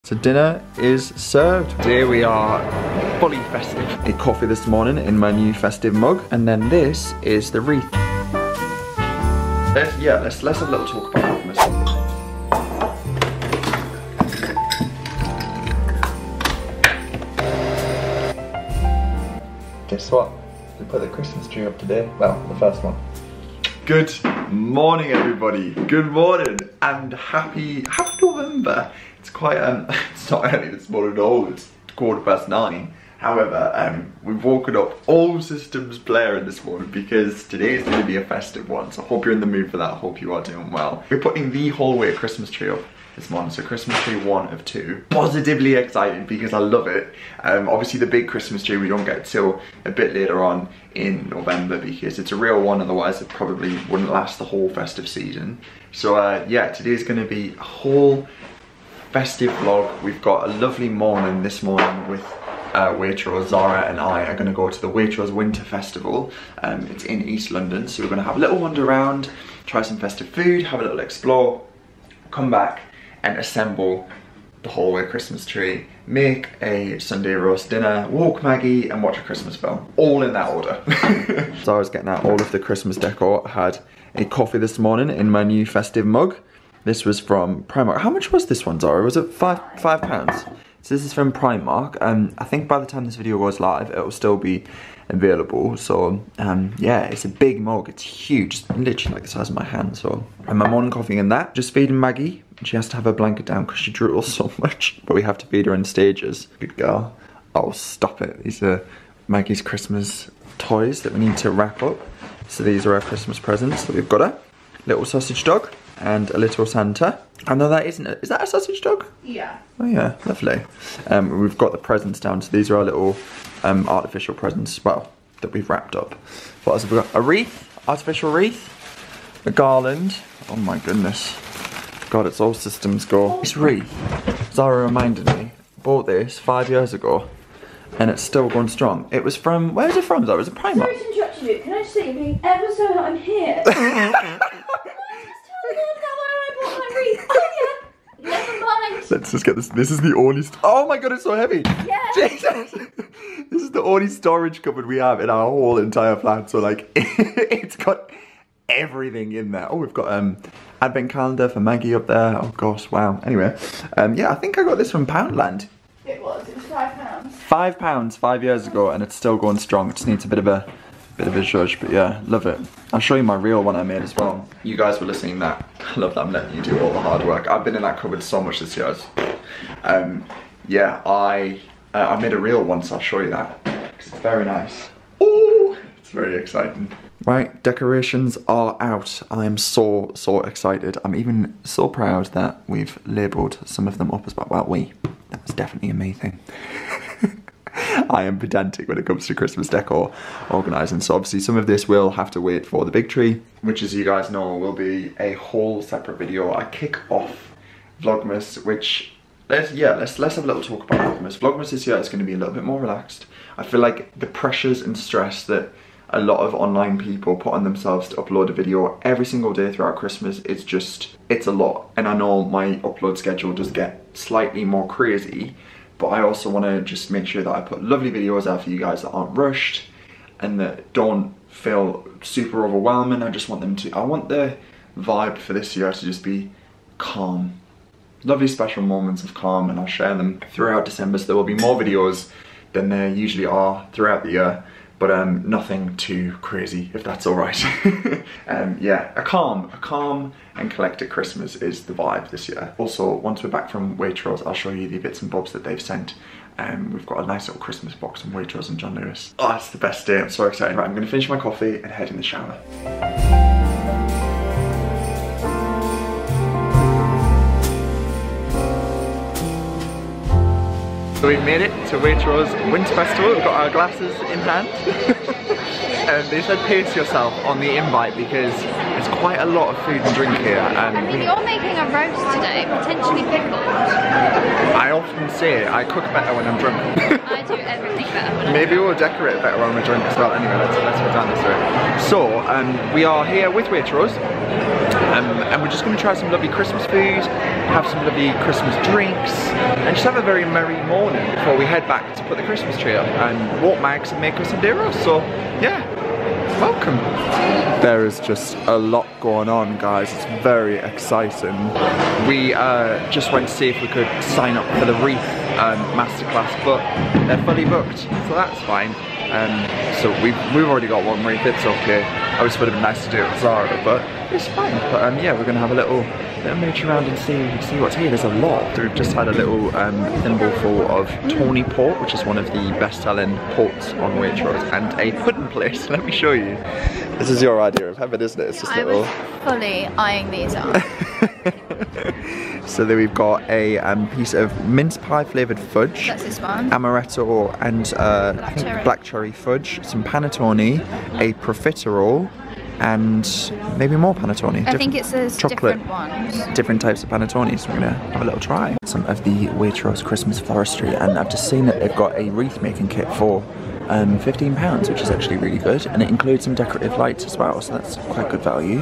So dinner is served. Today we are fully festive. A coffee this morning in my new festive mug, and then this is the wreath. Let's have a little talk about Christmas. Guess what? We put the Christmas tree up today. Well, the first one. Good morning, everybody. Good morning and happy November. It's quite it's not early this morning at all. It's 9:15. However, we've woken up all systems blaring this morning because today is going to be a festive one. So I hope you're in the mood for that. I hope you are doing well. We're putting the whole way Christmas tree up this morning, so Christmas tree 1 of 2. Positively excited because I love it. Obviously the big Christmas tree we don't get till a bit later on in November because it's a real one, otherwise it probably wouldn't last the whole festive season. So yeah, today's going to be a whole festive vlog. We've got a lovely morning this morning with Waitrose. Zara and I are going to go to the Waitrose Winter Festival. It's in East London, so we're going to have a little wander around, try some festive food, have a little explore, come back and assemble the whole way Christmas tree, make a Sunday roast dinner, walk Maggie and watch a Christmas film. All in that order. So I was getting out all of the Christmas decor. I had a coffee this morning in my new festive mug. This was from Primark. How much was this one, Zara? Was it £5? So this is from Primark. I think by the time this video goes live, it will still be available. So yeah, it's a big mug. It's huge. It's literally like the size of my hand. So, and my morning coffee in that. Just feeding Maggie. She has to have her blanket down because she drools so much. But we have to feed her in stages. Good girl. Oh, stop it. These are Maggie's Christmas toys that we need to wrap up. So these are our Christmas presents that we've got her. Little sausage dog and a little Santa. I know that isn't it. Is that a sausage dog? Yeah. Oh yeah, lovely. We've got the presents down, so these are our little artificial presents, well, that we've wrapped up. What else have we got? A wreath, artificial wreath, a garland. Oh my goodness. God, it's all systems go. This wreath, Zara reminded me, bought this 5 years ago, and it's still going strong. It was from, where's it from, Zara? Was it Primark? Sorry to interrupt you, can I just say you're being ever so I'm here. Let's just get this. This is the only. Oh my god, it's so heavy. Yeah. Jesus. This is the only storage cupboard we have in our whole entire flat. So like, it's got everything in there. Oh, we've got advent calendar for Maggie up there. Oh gosh, wow. Anyway, yeah, I think I got this from Poundland. It was £5. £5 5 years ago, and it's still going strong. It just needs a bit of a zhuzh, but yeah, love it. I'll show you my real one I made as well. You guys were listening to that. I love that I'm letting you do all the hard work. I've been in that cupboard so much this year. Yeah, I made a real one, so I'll show you that. Because it's very nice. Ooh, it's very exciting. Right, decorations are out. I am so excited. I'm even so proud that we've labelled some of them up as well. Well, that was definitely a me thing. I am pedantic when it comes to Christmas decor organising, so obviously some of this will have to wait for the big tree, which, as you guys know, will be a whole separate video. I kick off Vlogmas, which let's have a little talk about Vlogmas. Vlogmas this year is going to be a little bit more relaxed. I feel like the pressures and stress that a lot of online people put on themselves to upload a video every single day throughout Christmas, it's a lot. And I know my upload schedule does get slightly more crazy, but I also want to just make sure that I put lovely videos out for you guys that aren't rushed and that don't feel super overwhelming. I just want them to, I want the vibe for this year to just be calm. Lovely special moments of calm, and I'll share them throughout December, so there will be more videos than there usually are throughout the year, but nothing too crazy, if that's all right. Yeah, a calm and collected Christmas is the vibe this year. Also, once we're back from Waitrose, I'll show you the bits and bobs that they've sent. We've got a nice little Christmas box from Waitrose and John Lewis. Oh, it's the best day. I'm so excited. Right, I'm gonna finish my coffee and head in the shower. So we've made it to Waitrose Winter Festival. We've got our glasses in hand. And they said pace yourself on the invite because there's quite a lot of food and drink here. And you're making a roast today, potentially pickled. I often say I cook better when I'm drunk. I do everything better when I'm Maybe we'll decorate better when we're drunk as well. Anyway, let's go down this way. So we are here with Waitrose. And we're just going to try some lovely Christmas food, have some lovely Christmas drinks, and just have a very merry morning before we head back to put the Christmas tree up and walk mags and make us Sunday roast. So yeah, welcome. There is just a lot going on, guys. It's very exciting. We just went to see if we could sign up for the wreath masterclass, but they're fully booked, so that's fine. So we've already got one wreath, it's okay. I just would have been nice to do it with Zara, but it's fine. But yeah, we're gonna have a little mooch around and see what's here. There's a lot. So we've just had a little thimbleful of Tawny port, which is one of the best-selling ports on Waitrose, and a pudding place. Let me show you. This is your idea of heaven, isn't it? It's just I was fully eyeing these up. So then we've got a piece of mince pie flavoured fudge. That's this one. Amaretto and black cherry fudge, some panettone, a profiterole, and maybe more panettone. I think it's chocolate, different ones. Different types of panettone, so we're gonna have a little try. Some of the Waitrose Christmas floristry, and I've just seen that they've got a wreath making kit for £15, which is actually really good, and it includes some decorative lights as well, so that's quite good value.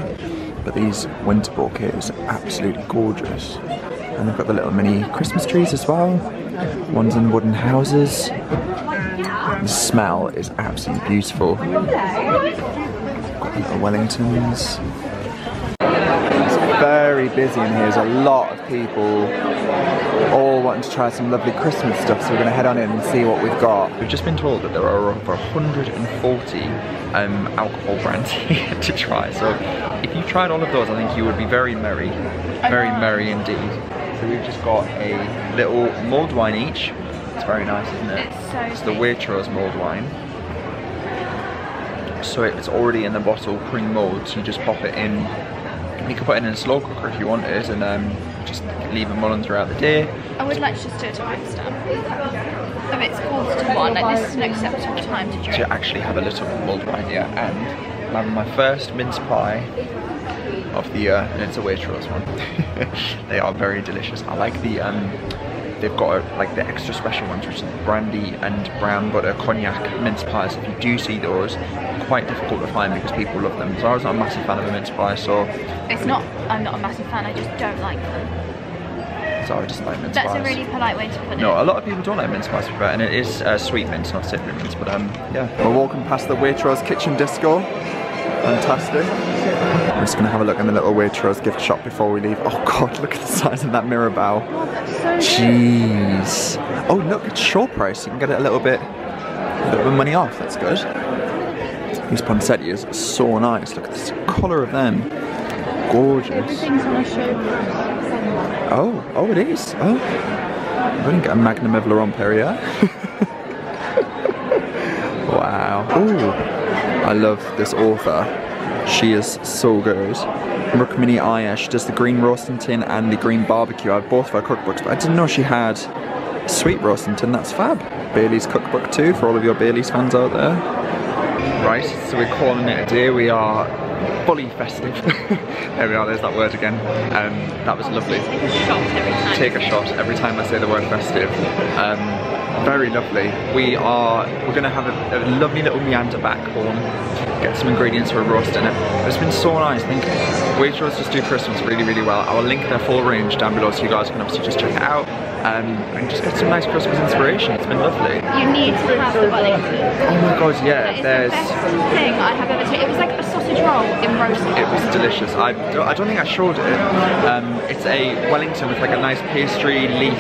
But these winter bouquets are absolutely gorgeous, and they've got the little mini Christmas trees as well. Ones in wooden houses. The smell is absolutely beautiful. Got the little Wellingtons. It's very busy in here. There's a lot of people all wanting to try some lovely Christmas stuff, so we're going to head on in and see what we've got. We've just been told that there are over 140 alcohol brands here to try, so if you tried all of those, I think you would be very merry merry indeed. So we've just got a little mulled wine each. It's very nice, isn't it? It's the Waitrose mulled wine. So it's already in the bottle, pre-mulled, so you just pop it in. You can put it in a slow cooker if you want it, and just leave it mulling throughout the day. I would like to just do a timestamp. If it's 1:45, like this is an acceptable time to drink. To actually have a little mulled wine, yeah. And I'm having my first mince pie of the year, and it's a Waitrose one. They are very delicious. I like the they've got like the extra special ones, which is brandy and brown butter cognac mince pies. If you do see those, quite difficult to find because people love them. So I was not a massive fan of a mince pie, so it's not. I'm not a massive fan. I just don't like them. So I just like mince pies. That's a really polite way to put it. No, a lot of people don't like mince pies, and it is sweet mince, not savoury mince. But yeah, we're walking past the Waitrose kitchen disco. Fantastic. I'm just going to have a look in the little Waitrose gift shop before we leave. Oh god, look at the size of that mirror bow. Oh, that's so jeez. Oh look, it's short price. You can get it a little bit of money off. That's good. These poinsettias are so nice. Look at this colour of them. Gorgeous. Everything's on a show. Oh, it is. Oh, I'm going to get a Magnum Evleron Perrier. Wow. Ooh. I love this author. She is so good. Rukmini Aya, she does the green roasting tin and the green barbecue. I have both of her cookbooks, but I didn't know she had sweet roasting tin. That's fab. Bailey's cookbook too, for all of your Bailey's fans out there. Right, so we're calling it a day. We are fully festive. There we are, there's that word again. That was lovely. Take a shot every time. Take a shot every time I say the word festive. Very lovely. We're going to have a lovely little meander back home, get some ingredients for a roast in it. It's been so nice. I think Waitrose just do Christmas really, really well. I will link their full range down below so you guys can obviously just check it out and just get some nice Christmas inspiration. It's been lovely. You need to have the Wellington. Oh my god, yeah. There's the best thing I have ever tasted. It was like a sausage roll in roast. It was delicious. I don't think I showed it. It's a Wellington with like a nice pastry leaf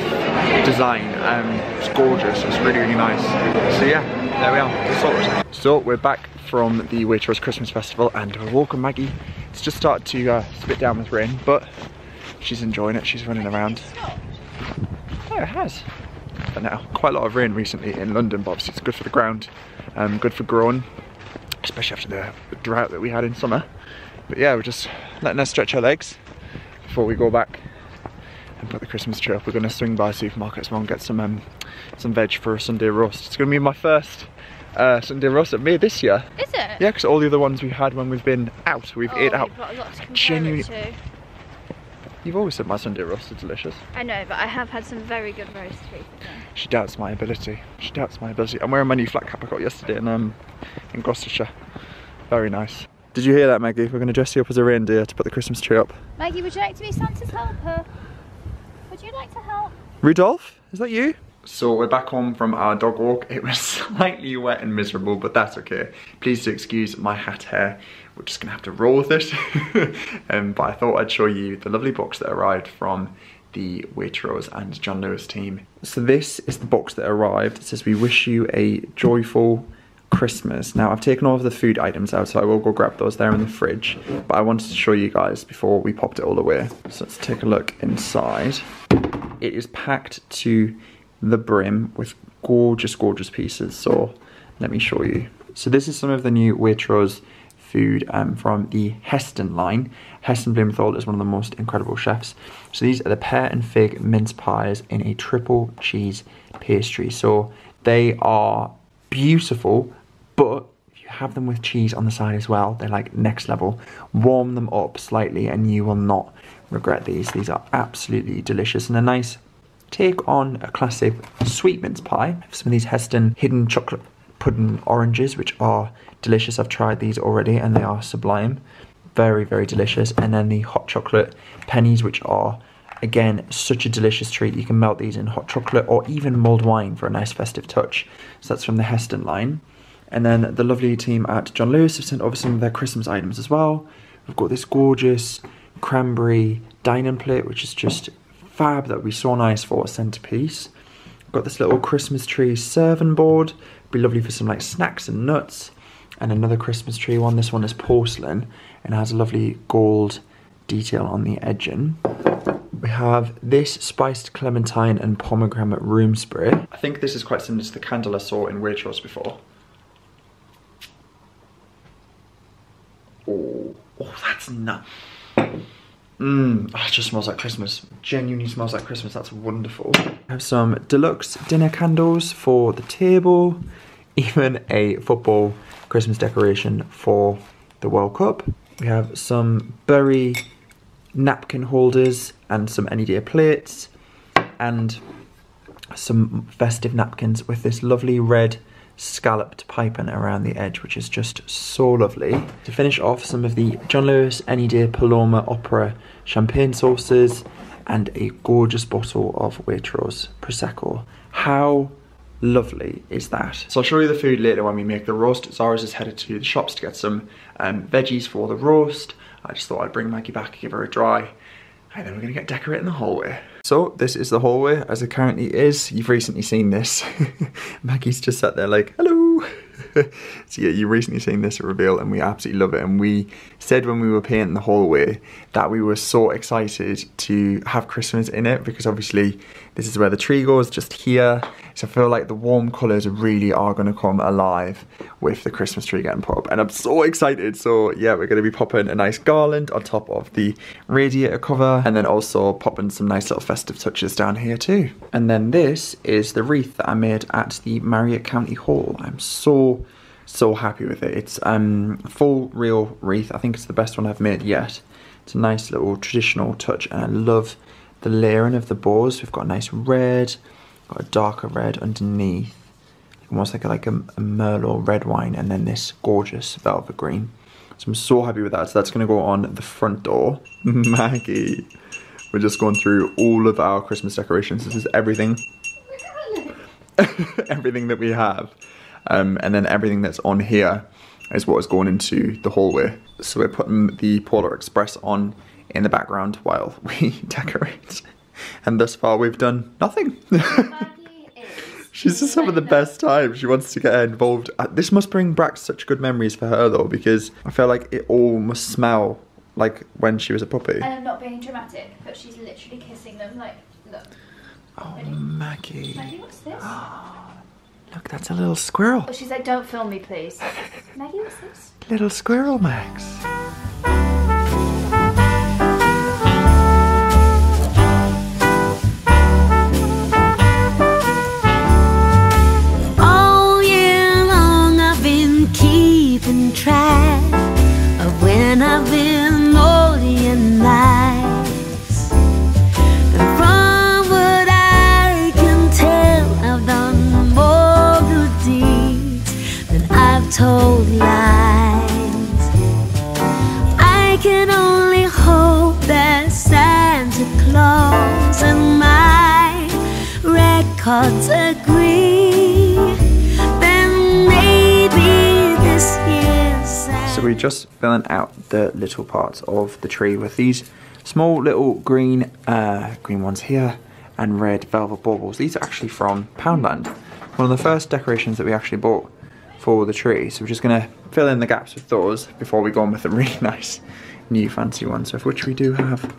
design. It's gorgeous. It's really, really nice. So yeah, there we are. Sorted. So we're back from the Waitrose Christmas Festival, and we're walking Maggie. It's just started to spit down with rain, but she's enjoying it. She's running around. Oh, it has. For now, quite a lot of rain recently in London, but obviously it's good for the ground, good for growing, especially after the drought that we had in summer. But yeah, we're just letting her stretch her legs before we go back and put the Christmas tree up. We're going to swing by supermarket as well and get some veg for a Sunday roast. It's going to be my first Sunday roast I've made this year. Is it? Yeah, because all the other ones we've had when we've been out, we've ate out. You've got a lot to compare Genuinely. it to. You've always said my Sunday roast is delicious. I know, but I have had some very good roasts recently. She doubts my ability. She doubts my ability. I'm wearing my new flat cap I got yesterday in Gloucestershire. Very nice. Did you hear that, Maggie? We're going to dress you up as a reindeer to put the Christmas tree up. Maggie, would you like to be Santa's helper? Would you like to help? Rudolph, is that you? So we're back home from our dog walk. It was slightly wet and miserable, but that's okay. Please do excuse my hat hair. We're just gonna have to roll with it. But I thought I'd show you the lovely box that arrived from the Waitrose and John Lewis team. So this is the box that arrived. It says, "We wish you a joyful Christmas." Now I've taken all of the food items out, so I will go grab those there in the fridge. But I wanted to show you guys before we popped it all away. So let's take a look inside. It is packed to the brim with gorgeous, gorgeous pieces. So let me show you. So this is some of the new Waitrose food from the Heston line. Heston Blumenthal is one of the most incredible chefs. So these are the pear and fig mince pies in a triple cheese pastry. So they are beautiful, but if you have them with cheese on the side as well, they're like next level. Warm them up slightly and you will not regret these. These are absolutely delicious and a nice take on a classic sweet mince pie. Some of these Heston hidden chocolate pudding oranges, which are delicious. I've tried these already and they are sublime. Very, very delicious. And then the hot chocolate pennies, which are, again, such a delicious treat. You can melt these in hot chocolate or even mulled wine for a nice festive touch. So that's from the Heston line. And then the lovely team at John Lewis have sent over some of their Christmas items as well. We've got this gorgeous cranberry dining plate, which is just fab. That would be so nice for a centerpiece. We've got this little Christmas tree serving board. Be lovely for some like snacks and nuts. And another Christmas tree one. This one is porcelain and has a lovely gold detail on the edging. We have this spiced clementine and pomegranate room spray. I think this is quite similar to the candle I saw in Waitrose before. Oh, that's nice. It just smells like Christmas. Genuinely smells like Christmas. That's wonderful. We have some deluxe dinner candles for the table. Even a football Christmas decoration for the World Cup. We have some berry napkin holders and some any day plates. And some festive napkins with this lovely red scalloped piping around the edge, which is just so lovely. To finish off, some of the John Lewis Any Day Paloma Opera champagne sauces and a gorgeous bottle of Waitrose Prosecco. How lovely is that? So I'll show you the food later when we make the roast. Zara's is headed to the shops to get some veggies for the roast. I just thought I'd bring Maggie back, give her a dry, and then we're gonna get decorating the hallway. So this is the hallway as it currently is. You've recently seen this. Maggie's just sat there like, hello. So yeah, you've recently seen this reveal and we absolutely love it. And we said when we were painting the hallway that we were so excited to have Christmas in it, because obviously this is where the tree goes, just here. So I feel like the warm colours really are going to come alive with the Christmas tree getting put up. And I'm so excited. So yeah, we're going to be popping a nice garland on top of the radiator cover, and then also popping some nice little festive touches down here too. And then this is the wreath that I made at the Marriott County Hall. I'm so happy with it. It's full real wreath. I think it's the best one I've made yet. It's a nice little traditional touch, and I love the layering of the bows. We've got a nice red, got a darker red underneath, almost like a Merlot red wine, and then this gorgeous velvet green. So I'm so happy with that. So that's going to go on the front door. Maggie, we're just going through all of our Christmas decorations. This is everything, everything that we have. And then everything that's on here is what is going into the hallway. So we're putting the Polar Express on in the background while we decorate. And thus far we've done nothing. She's just having the best time. She wants to get involved. This must bring back such good memories for her though, because I feel like it all must smell like when she was a puppy. And I'm not being dramatic, but she's literally kissing them, like, look. Oh, ready? Maggie. Maggie, what's this? Look, that's a little squirrel. Oh, she's like, don't film me, please. Maggie, what's this? Little squirrel, Max. All year long I've been keeping track of when I've been naughty and nice. And from what I can tell, I've done more good deeds than I've told lies. gods agree, then maybe this year's. So we're just filling out the little parts of the tree with these small little green ones here and red velvet baubles. These are actually from Poundland, one of the first decorations that we actually bought for the tree. So we're just gonna fill in the gaps with those before we go on with a really nice new fancy ones, of which we do have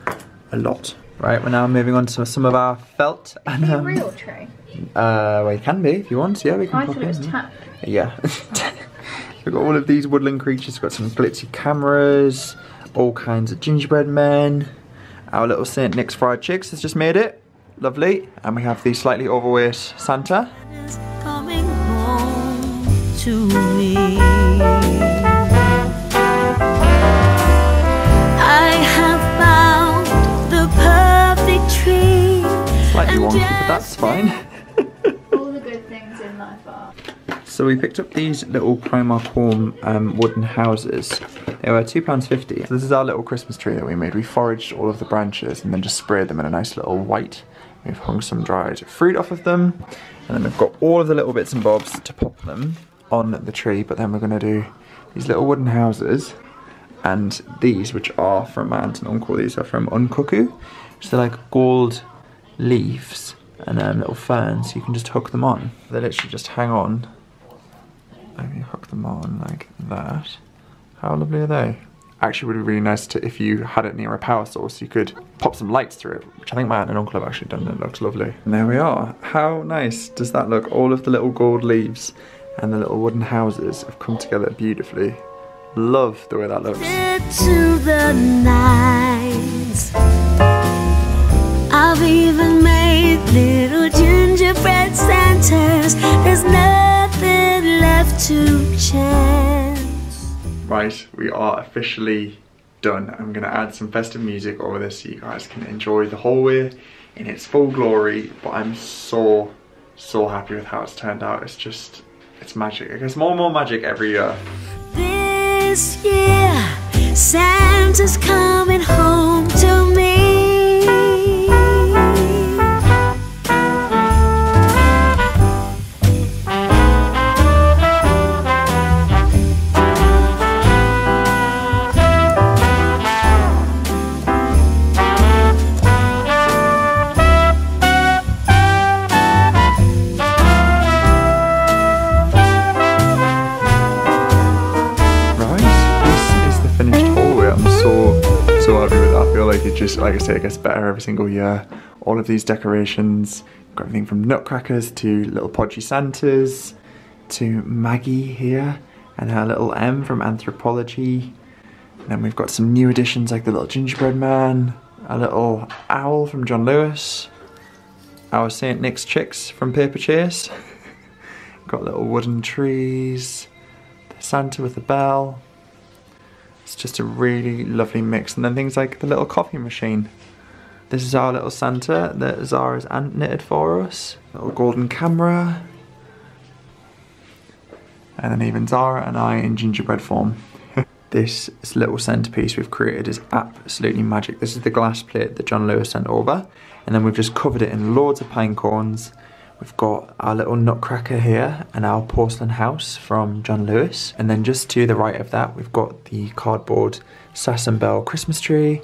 a lot. Right, we're now moving on to some of our felt. And, a real tree? Well, it can be if you want. Yeah, we can. I thought it was tack. Yeah. We've got all of these woodland creatures. We've got some glitzy cameras, all kinds of gingerbread men. Our little St. Nick's fried chicks has just made it. Lovely. And we have the slightly overweight Santa. Coming home to me. I have found the perfect tree. Slightly wonky, but that's fine. All the good things in life are. So we picked up these little Primark home wooden houses. They were £2.50. So this is our little Christmas tree that we made. We foraged all of the branches and then just sprayed them in a nice little white. We've hung some dried fruit off of them. And then we've got all of the little bits and bobs to pop them on the tree. But then we're going to do these little wooden houses. And these, which are from my aunt and uncle, these are from Uncuckoo. So they're like gold leaves and little ferns. So you can just hook them on. They literally just hang on. And you hook them on like that. How lovely are they? Actually would be really nice to, if you had it near a power source, you could pop some lights through it, which I think my aunt and uncle have actually done, and it looks lovely. And there we are. How nice does that look? All of the little gold leaves and the little wooden houses have come together beautifully. Love the way that looks. To the nights, I've even made little gingerbread Santas. There's nothing left to chance. Right, we are officially done. I'm gonna add some festive music over this so you guys can enjoy the whole way in its full glory. But I'm so happy with how it's turned out. It's just, it's magic. I guess more and more magic every year. This year, Santa's coming home to me. Just like I say, it gets better every single year. All of these decorations, got everything from nutcrackers to little podgy Santas to Maggie here and her little M from Anthropology. And then we've got some new additions like the little gingerbread man, a little owl from John Lewis, our St. Nick's chicks from Paper Chase. Got little wooden trees, the Santa with the bell. It's just a really lovely mix. And then things like the little coffee machine. This is our little Santa that Zara's aunt knitted for us. Little golden camera. And then even Zara and I in gingerbread form. This little centerpiece we've created is absolutely magic. This is the glass plate that John Lewis sent over. And then we've just covered it in loads of pine cones. We've got our little nutcracker here and our porcelain house from John Lewis. And then just to the right of that, we've got the cardboard Sass and Bell Christmas tree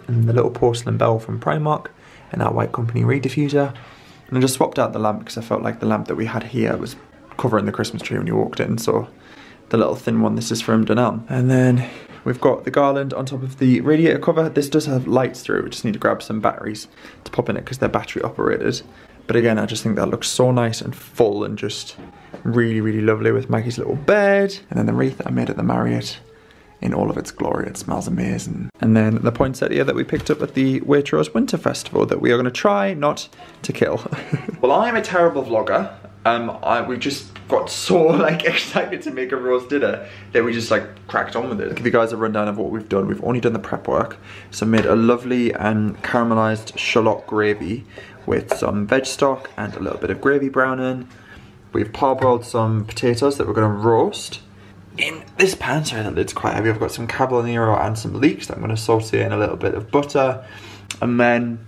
and the little porcelain bell from Primark and our White Company reed diffuser. And I just swapped out the lamp because I felt like the lamp that we had here was covering the Christmas tree when you walked in. So the little thin one, this is from Dunelm. And then we've got the garland on top of the radiator cover. This does have lights through it. We just need to grab some batteries to pop in it because they're battery operated. But again, I just think that looks so nice and full and just really, really lovely with Maggie's little bed. And then the wreath I made at the Marriott in all of its glory. It smells amazing. And then the poinsettia that we picked up at the Waitrose Winter Festival that we are going to try not to kill. Well, I'm a terrible vlogger. We just got so excited to make a roast dinner that we just cracked on with it. I'll give you guys a rundown of what we've done. We've only done the prep work. So made a lovely caramelized shallot gravy with some veg stock and a little bit of gravy browning. We've parboiled some potatoes that we're going to roast in this pan. Sorry, the lid's quite heavy. I've got some cavolo nero and some leeks that I'm going to saute in a little bit of butter. And then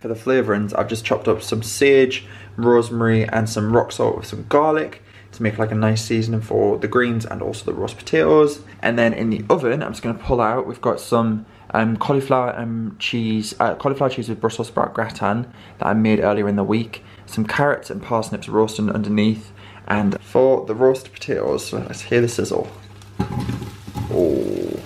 for the flavourings, I've just chopped up some sage, rosemary and some rock salt with some garlic to make like a nice seasoning for the greens and also the roast potatoes. And then in the oven, I'm just gonna pull out, we've got some cauliflower cheese with Brussels sprout gratin that I made earlier in the week, some carrots and parsnips roasting underneath, and for the roasted potatoes, let's hear the sizzle. Oh,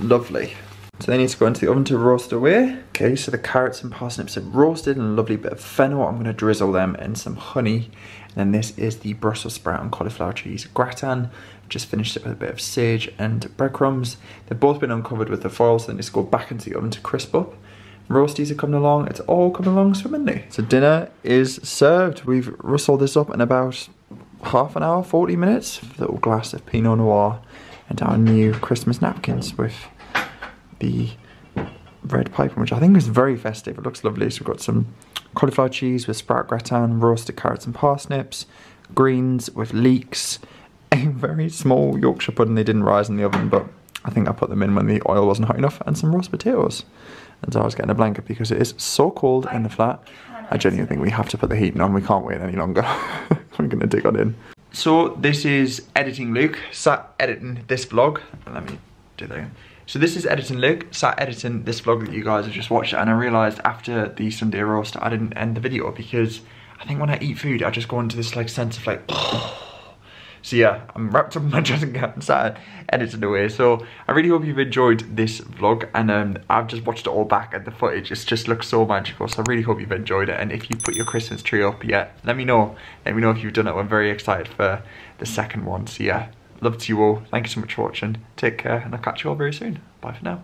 lovely. So they need to go into the oven to roast away. Okay, so the carrots and parsnips are roasted and a lovely bit of fennel. I'm gonna drizzle them in some honey. And then this is the Brussels sprout and cauliflower cheese gratin. Just finished it with a bit of sage and breadcrumbs. They've both been uncovered with the foil, so they need to go back into the oven to crisp up. Roasties are coming along, it's all coming along swimmingly. So dinner is served. We've rustled this up in about half an hour, 40 minutes. A little glass of Pinot Noir and our new Christmas napkins with the red piping, which I think is very festive. It looks lovely. So we've got some cauliflower cheese with sprout gratin, roasted carrots and parsnips, greens with leeks, a very small Yorkshire pudding. They didn't rise in the oven, but I think I put them in when the oil wasn't hot enough, and some roast potatoes. And so I was getting a blanket because it is so cold in the flat. I genuinely think we have to put the heating on. We can't wait any longer. We're gonna dig on in. So this is Editing Luke, sat editing this vlog. Let me do that again. So this is Editing Luke, sat editing this vlog that you guys have just watched, and I realised after the Sunday roast I didn't end the video because I think when I eat food I just go into this like sense of like so yeah, I'm wrapped up in my dressing gown, sat editing away. So I really hope you've enjoyed this vlog, and I've just watched it all back, and the footage just looks so magical. So I really hope you've enjoyed it, and if you put your Christmas tree up yet, let me know if you've done it. I'm very excited for the second one. So yeah, love to you all, thank you so much for watching, take care, and I'll catch you all very soon. Bye for now.